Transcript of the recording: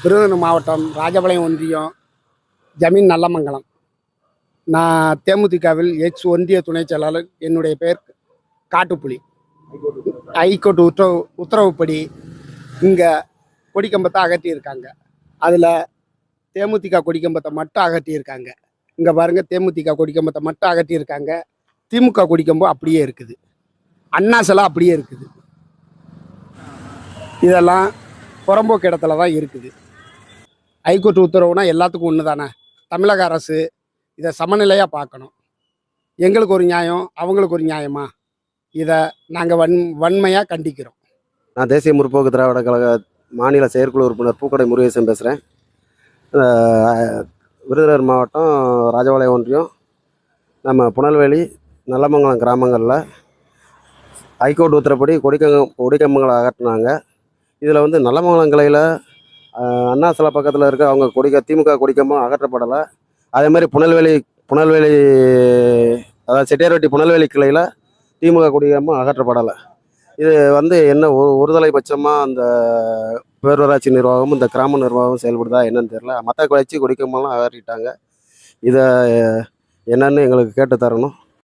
விருதுநகர் மாவட்டம் ராஜபாளையம் ஒன்றியம் ஜமீன் நல்லமங்கலம். நான் தேமுதிகவில் எக்ஸ் ஒன்றிய துணைச் செயலாளர். என்னுடைய பெயர் காட்டுப்புலி. ஹைகோர்ட் உத்தரவுப்படி இங்கே கொடிக்கம்பத்தை அகற்றியிருக்காங்க. அதில் தேமுதிக கொடிக்கம்பத்தை மட்டும் அகற்றியிருக்காங்க. இங்கே பாருங்கள், தேமுதிக கொடிக்கம்பத்தை மட்டும் அகற்றியிருக்காங்க. திமுக கொடிக்கம்பம் அப்படியே இருக்குது. அண்ணா சிலை அப்படியே இருக்குது. இதெல்லாம் புறம்போக்கு இடத்துல தான் இருக்குது. ஹைகோர்ட் உத்தரவுனா எல்லாத்துக்கும் ஒன்று தானே. தமிழக அரசு இதை சமநிலையாக பார்க்கணும். எங்களுக்கு ஒரு நியாயம், அவங்களுக்கு ஒரு நியாயமா? இதை நாங்கள் வன்மையாக கண்டிக்கிறோம். நான் தேசிய முற்போக்கு திராவிட கழக மாநில செயற்குழு உறுப்பினர் பூக்கடை முருகேசன் பேசுகிறேன். விருதுநகர் மாவட்டம் ராஜபாளையம் ஒன்றியம் நம்ம புனல்வேலி நல்லமங்கலம் கிராமங்களில் ஹைகோர்ட் உத்தரப்படி கொடிக்கம்பங்களை அகற்றினாங்க. இதில் வந்து நல்லமங்கலம் கிளையில் அண்ணா சிலை பக்கத்தில் இருக்க அவங்க திமுக கொடிக்கம்பம் அகற்றப்படலை. அதேமாதிரி புனல்வேலி அதாவது செட்டியார்வட்டி புனல்வேலி கிளையில் திமுக கொடிக்கம்பம் அகற்றப்படலை. இது வந்து என்ன ஒருதலை பட்சமாக அந்த பேரூராட்சி நிர்வாகமும் இந்த கிராம நிர்வாகம் செயல்படுதா என்னன்னு தெரியல. மற்ற கட்சி கொடிக்கம்பம்லாம் அகற்றிட்டாங்க. இதை என்னன்னு எங்களுக்கு கேட்டு தரணும்.